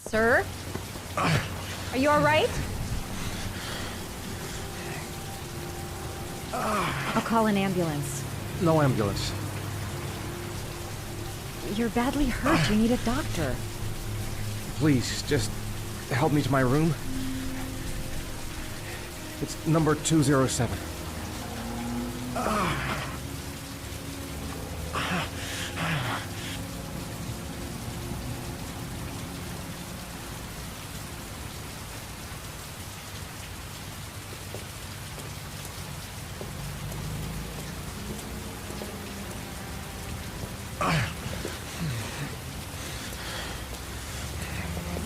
Sir? Are you all right? I'll call an ambulance. No ambulance. You're badly hurt. You need a doctor. Please, just help me to my room. It's number 207.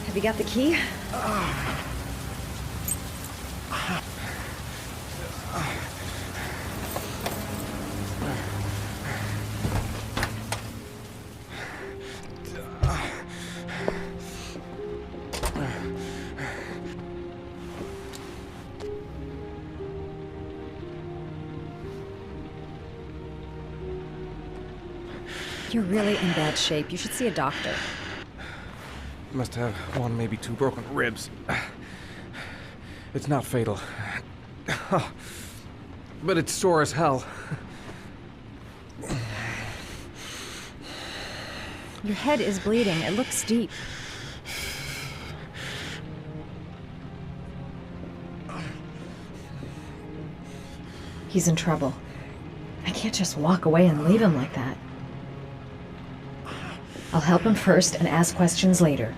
Have you got the key? You're really in bad shape. You should see a doctor. Must have one, maybe two broken ribs. It's not fatal. But it's sore as hell. Your head is bleeding. It looks deep. He's in trouble. I can't just walk away and leave him like that. I'll help him first and ask questions later.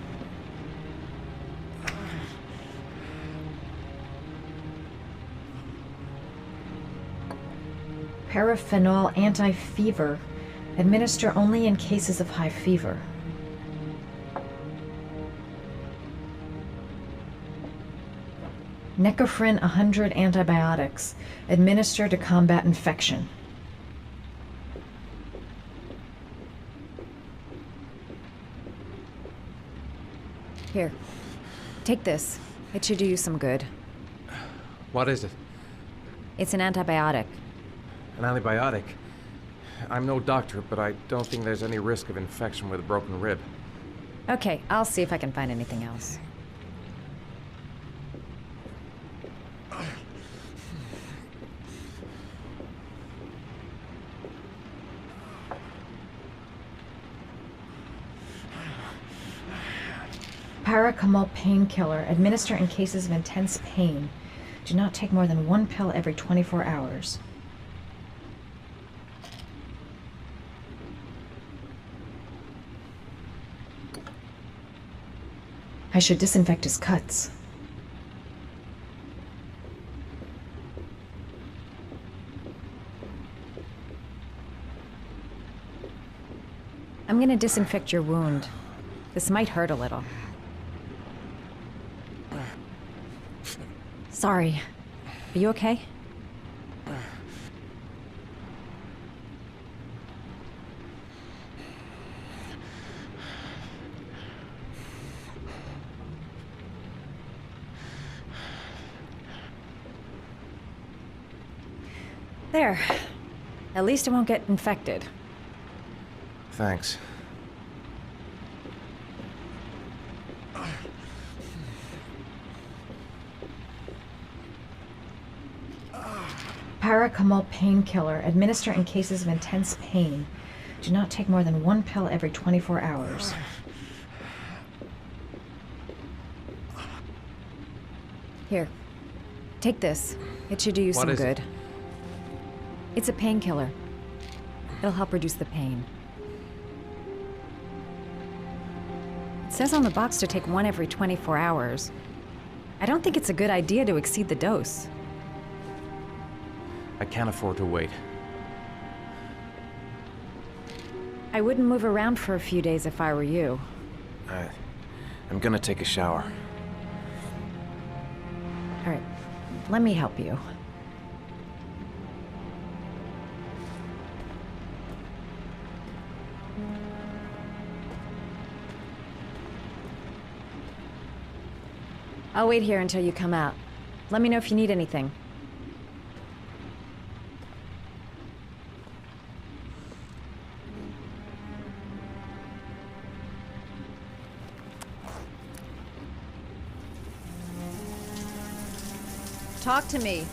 Paraphenol anti-fever. Administer only in cases of high fever. Necophren 100 antibiotics. Administer to combat infection. Here, take this. It should do you some good. What is it? It's an antibiotic. An antibiotic? I'm no doctor, but I don't think there's any risk of infection with a broken rib. Okay, I'll see if I can find anything else. Paracetamol painkiller. Administer in cases of intense pain. Do not take more than one pill every 24 hours. I should disinfect his cuts. I'm gonna disinfect your wound. This might hurt a little. Sorry. Are you okay? There. At least it won't get infected. Thanks. Paracetamol painkiller. Administer in cases of intense pain. Do not take more than one pill every 24 hours. Here. Take this. It should do you some good. It's a painkiller. It'll help reduce the pain. It says on the box to take one every 24 hours. I don't think it's a good idea to exceed the dose. I can't afford to wait. I wouldn't move around for a few days if I were you. I'm gonna take a shower. All right, let me help you. I'll wait here until you come out. Let me know if you need anything. Talk to me.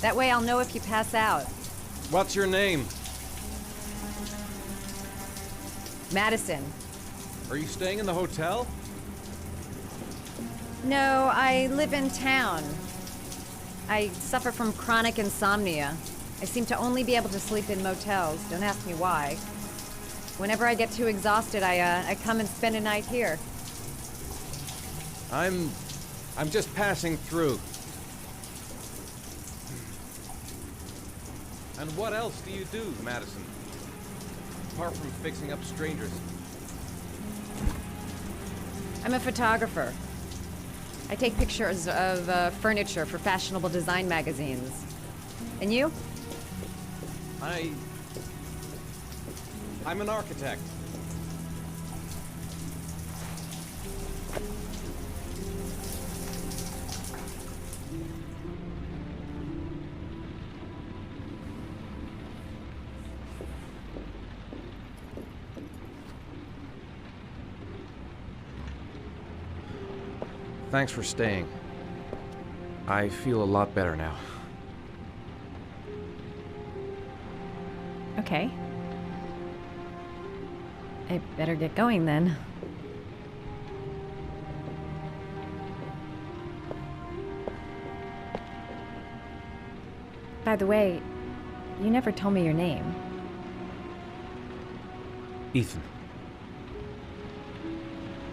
That way I'll know if you pass out. What's your name? Madison. Are you staying in the hotel? No, I live in town. I suffer from chronic insomnia. I seem to only be able to sleep in motels. Don't ask me why. Whenever I get too exhausted, I come and spend a night here. I'm just passing through. And what else do you do, Madison? Apart from fixing up strangers. I'm a photographer. I take pictures of furniture for fashionable design magazines. And you? I'm an architect. Thanks for staying. I feel a lot better now. Okay. I better get going then. By the way, you never told me your name. Ethan.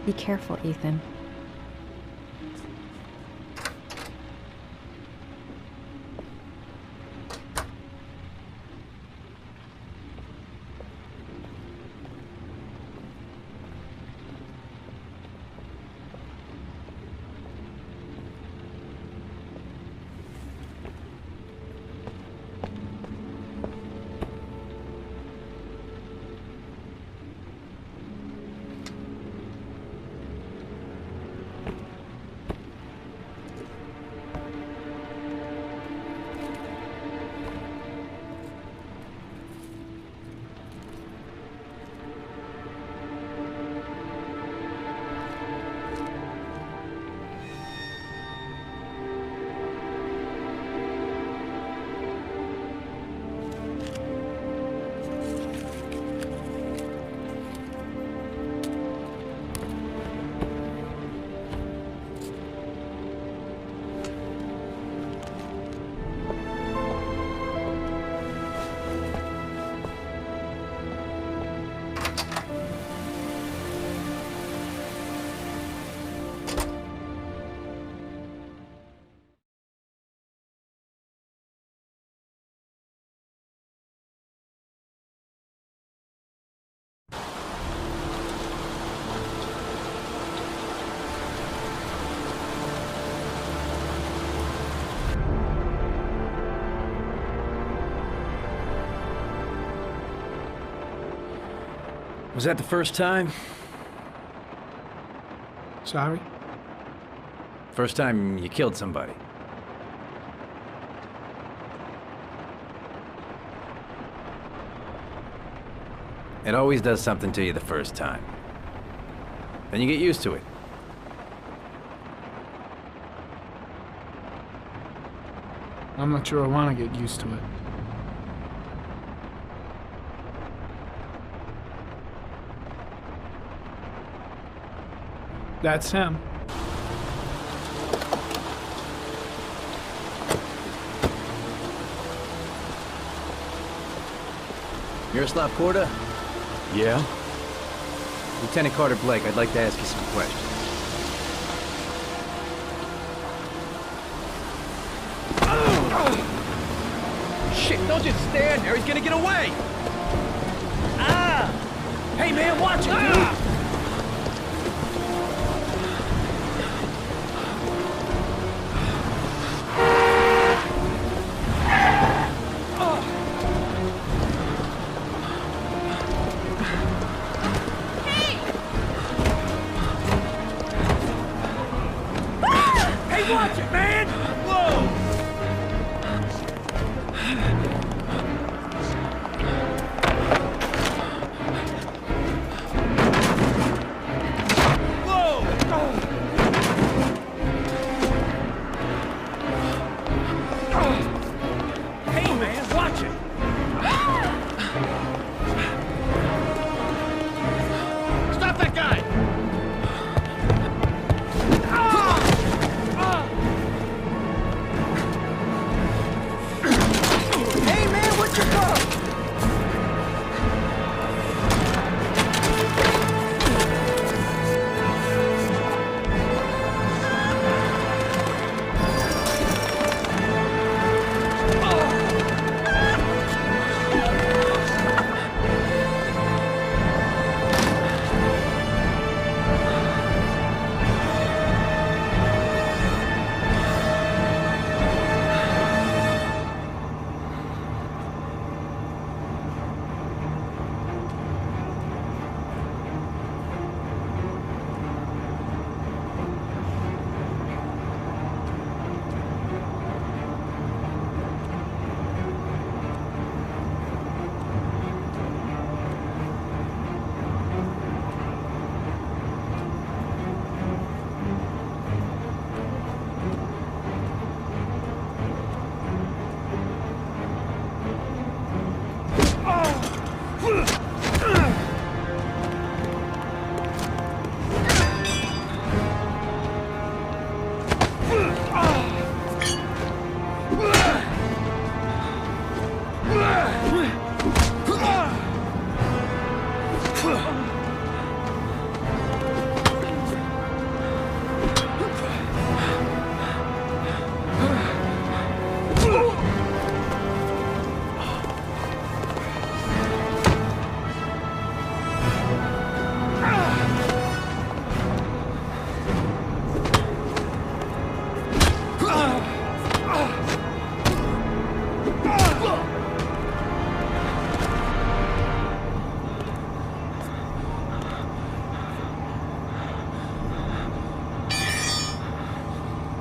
Be careful, Ethan. Was that the first time? Sorry? First time you killed somebody? It always does something to you the first time. Then you get used to it. I'm not sure I want to get used to it. That's him. Miroslav Korda? Yeah? Lieutenant Carter Blake, I'd like to ask you some questions. Shit, don't just stand there. He's gonna get away. Ah! Hey, man, watch it, dude. Hey, watch it, man! Whoa!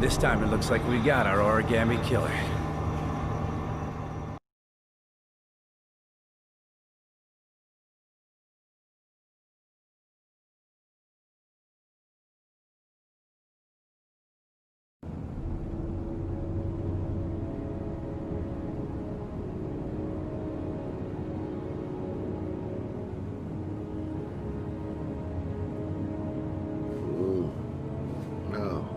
This time it looks like we got our origami killer. No.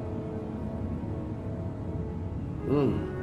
Hmm.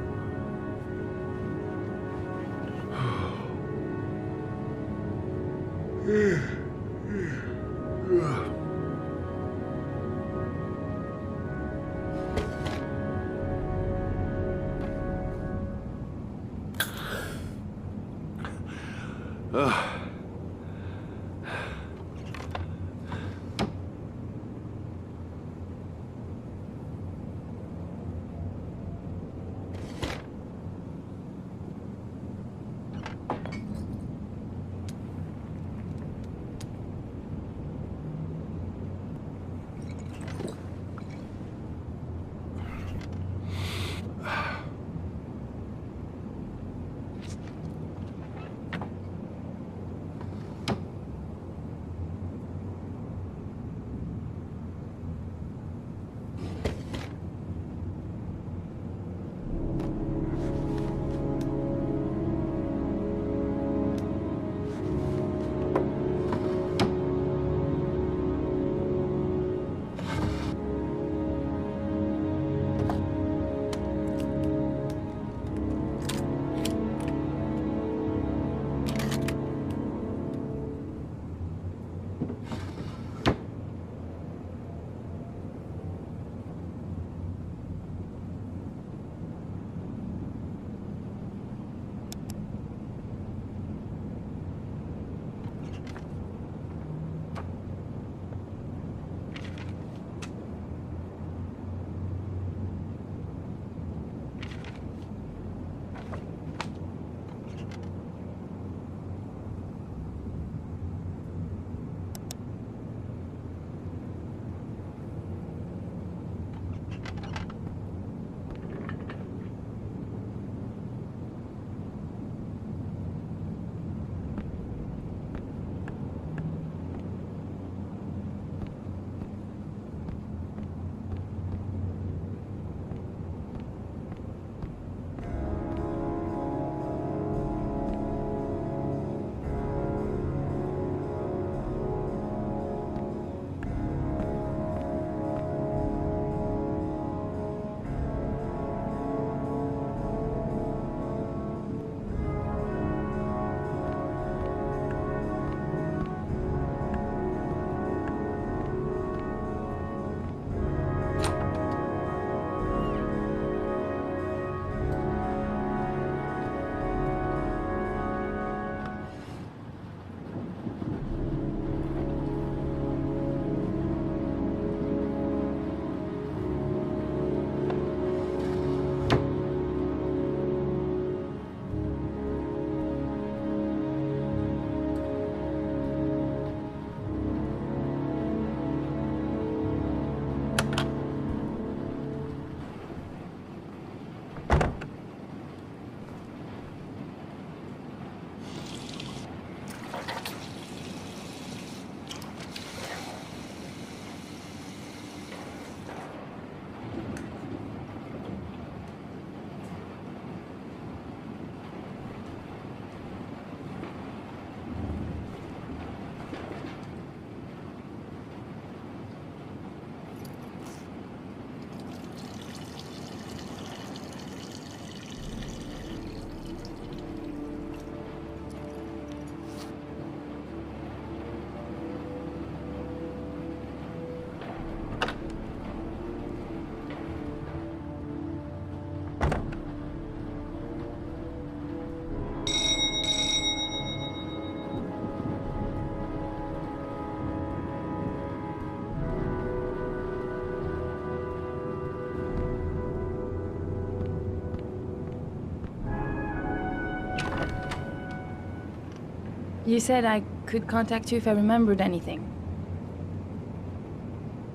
You said I could contact you if I remembered anything.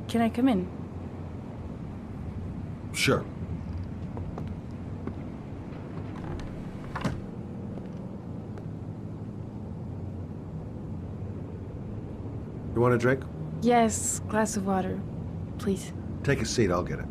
Can I come in? Sure. You want a drink? Yes, glass of water, please. Take a seat, I'll get it.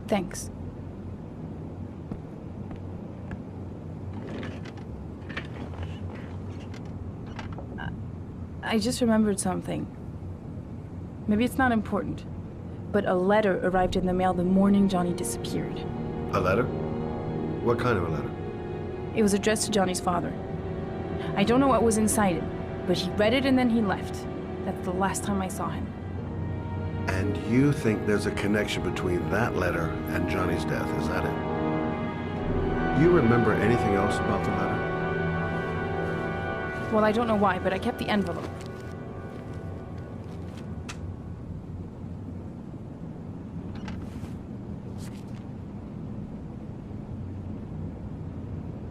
Thanks. I just remembered something. Maybe it's not important, but a letter arrived in the mail the morning Johnny disappeared. A letter? What kind of a letter? It was addressed to Johnny's father. I don't know what was inside it, but he read it and then he left. That's the last time I saw him. And you think there's a connection between that letter and Johnny's death, is that it? You remember anything else about the letter? Well, I don't know why, but I kept the envelope.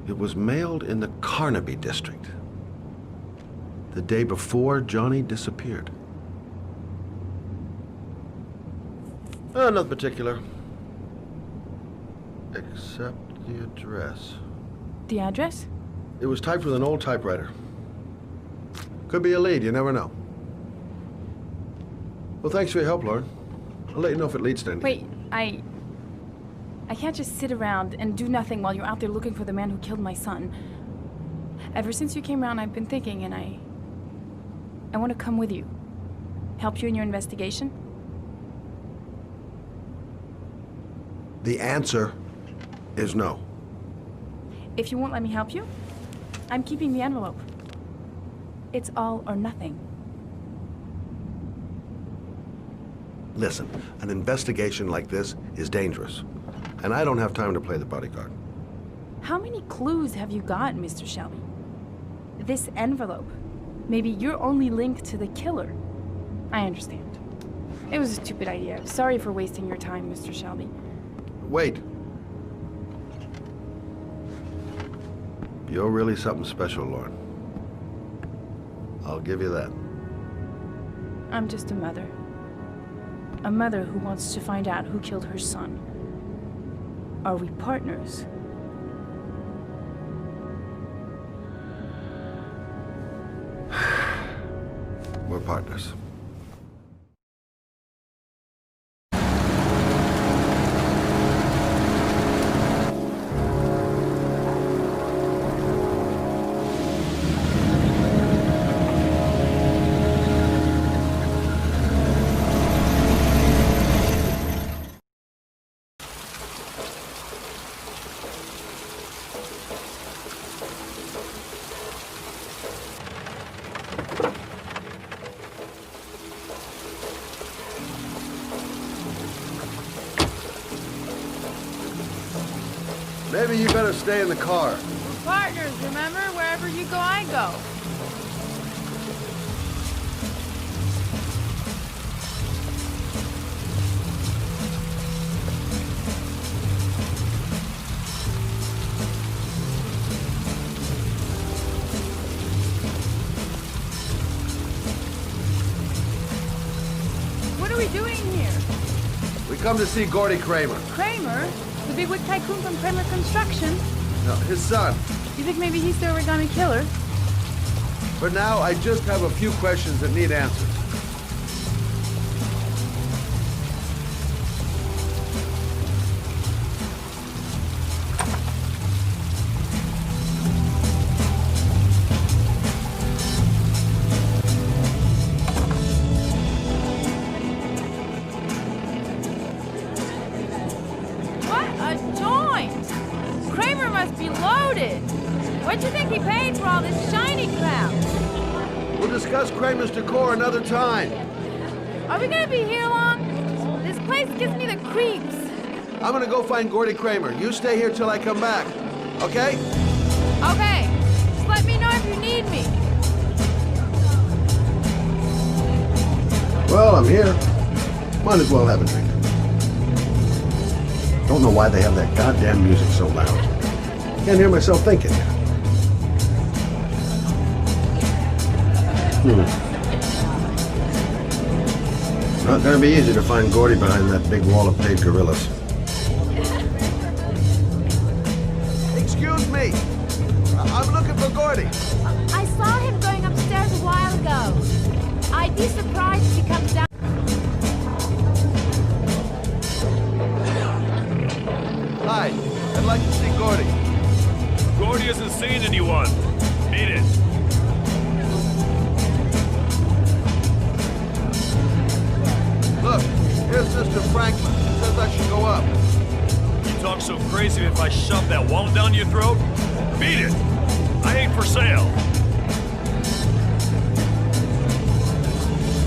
It was mailed in the Carnaby district, the day before Johnny disappeared. Nothing particular, except the address. The address? It was typed with an old typewriter. Could be a lead, you never know. Well, thanks for your help, Lauren. I'll let you know if it leads to anything. Wait, I can't just sit around and do nothing while you're out there looking for the man who killed my son. Ever since you came around, I've been thinking, and I want to come with you. Help you in your investigation? The answer is no. If you won't let me help you, I'm keeping the envelope. It's all or nothing. Listen, an investigation like this is dangerous, and I don't have time to play the bodyguard. How many clues have you got, Mr. Shelby? This envelope. Maybe your only link to the killer. I understand. It was a stupid idea. Sorry for wasting your time, Mr. Shelby. Wait. You're really something special, Lauren. I'll give you that. I'm just a mother. A mother who wants to find out who killed her son. Are we partners? We're partners. Maybe you better stay in the car. We're partners, remember? Wherever you go, I go. What are we doing here? We come to see Gordy Kramer. Kramer? The bigwig tycoon from Kramer Construction? No, his son. You think maybe he's the origami killer? For now, I just have a few questions that need answers. What a joint! Kramer must be loaded. What'd you think he paid for all this shiny crap? We'll discuss Kramer's decor another time. Are we gonna be here long? This place gives me the creeps. I'm gonna go find Gordy Kramer. You stay here till I come back, okay? Okay. Just let me know if you need me. Well, I'm here. Might as well have a drink. Don't know why they have that goddamn music so loud. Can't hear myself thinking. Not gonna be easy to find Gordy behind that big wall of paid gorillas. Excuse me. I'm looking for Gordy. I saw him going upstairs a while ago. I'd be surprised if he comes down. Hi. I'd like to see Gordy. Gordy hasn't seen anyone. Beat it. Look, here's Mr. Franklin. He says I should go up. You talk so crazy if I shove that wallet down your throat? Beat it. I ain't for sale.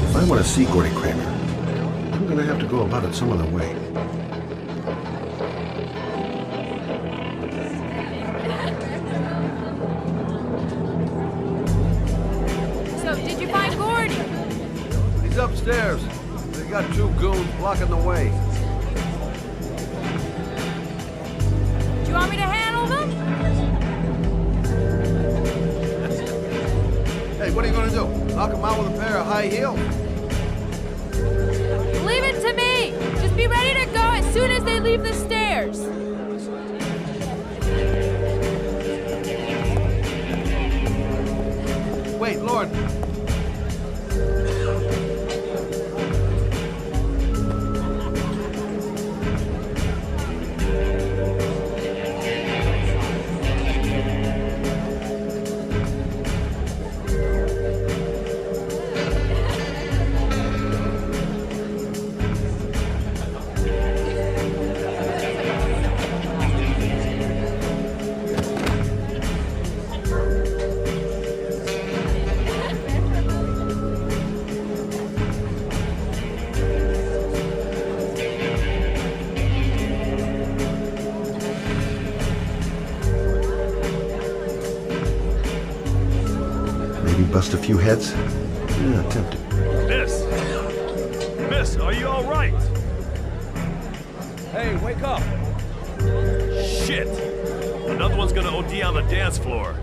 If I want to see Gordy Kramer, I'm gonna have to go about it some other way. So, did you find Gordy? He's upstairs. They got two goons blocking the way. Do you want me to handle them? Hey, what are you gonna do? Knock him out with a pair of high heels? Leave it to me. Just be ready to go as soon as they leave the stairs. Wait, Lord. Maybe bust a few heads? Yeah, tempted. Miss! Miss, are you all right? Hey, wake up! Shit! Another one's gonna OD on the dance floor.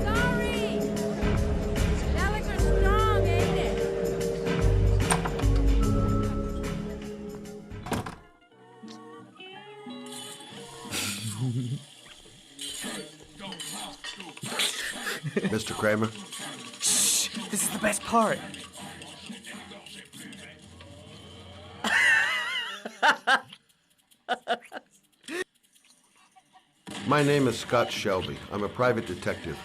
Sorry. That liquor's strong, ain't it? Mr. Kramer? This is the best part. My name is Scott Shelby. I'm a private detective.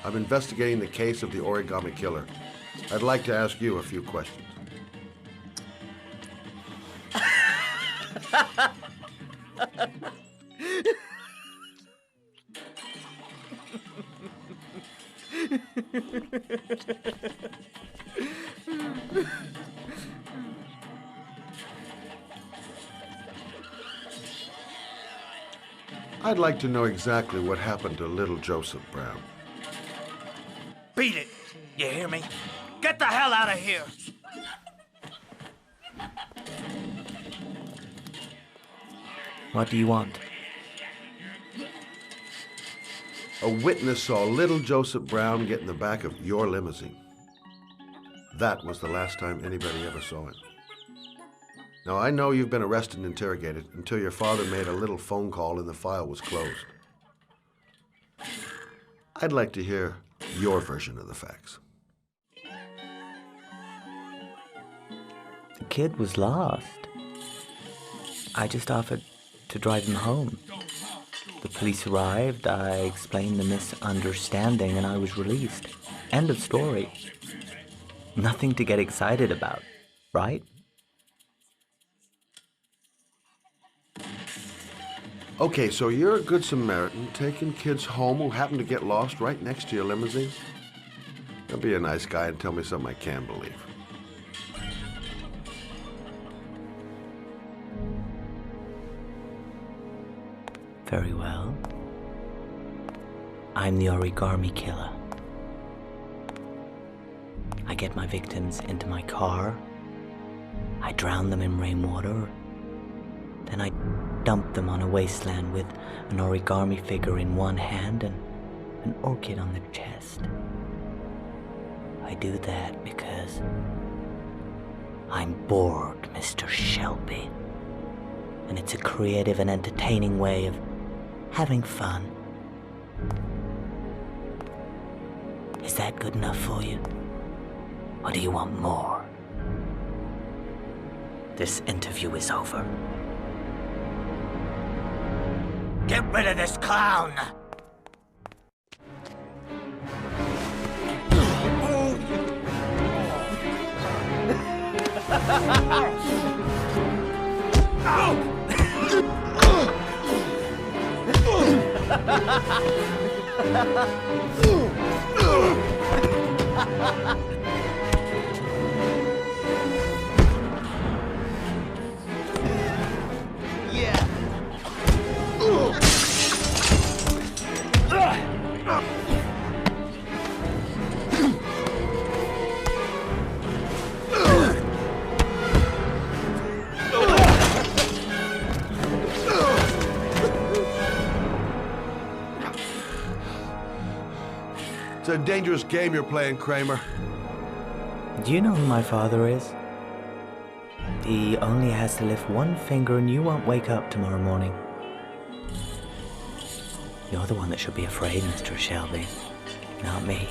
I'm investigating the case of the Origami Killer. I'd like to ask you a few questions. I'd like to know exactly what happened to little Joseph Brown. Beat it. You hear me? Get the hell out of here. What do you want? A witness saw little Joseph Brown get in the back of your limousine. That was the last time anybody ever saw him. Now, I know you've been arrested and interrogated until your father made a little phone call and the file was closed. I'd like to hear your version of the facts. kid was lost. I just offered to drive him home. The police arrived, I explained the misunderstanding, and I was released. End of story. Nothing to get excited about, right? Okay, so you're a good Samaritan, taking kids home who happen to get lost right next to your limousine? Now be a nice guy and tell me something I can believe. Very well. I'm the origami killer. I get my victims into my car. I drown them in rainwater. Then I dump them on a wasteland with an origami figure in one hand and an orchid on their chest. I do that because I'm bored, Mr. Shelby. And it's a creative and entertaining way of having fun. Is that good enough for you? Or do you want more? This interview is over. Get rid of this clown! It's a dangerous game you're playing, Kramer. Do you know who my father is? He only has to lift one finger and you won't wake up tomorrow morning. You're the one that should be afraid, Mr. Shelby, not me.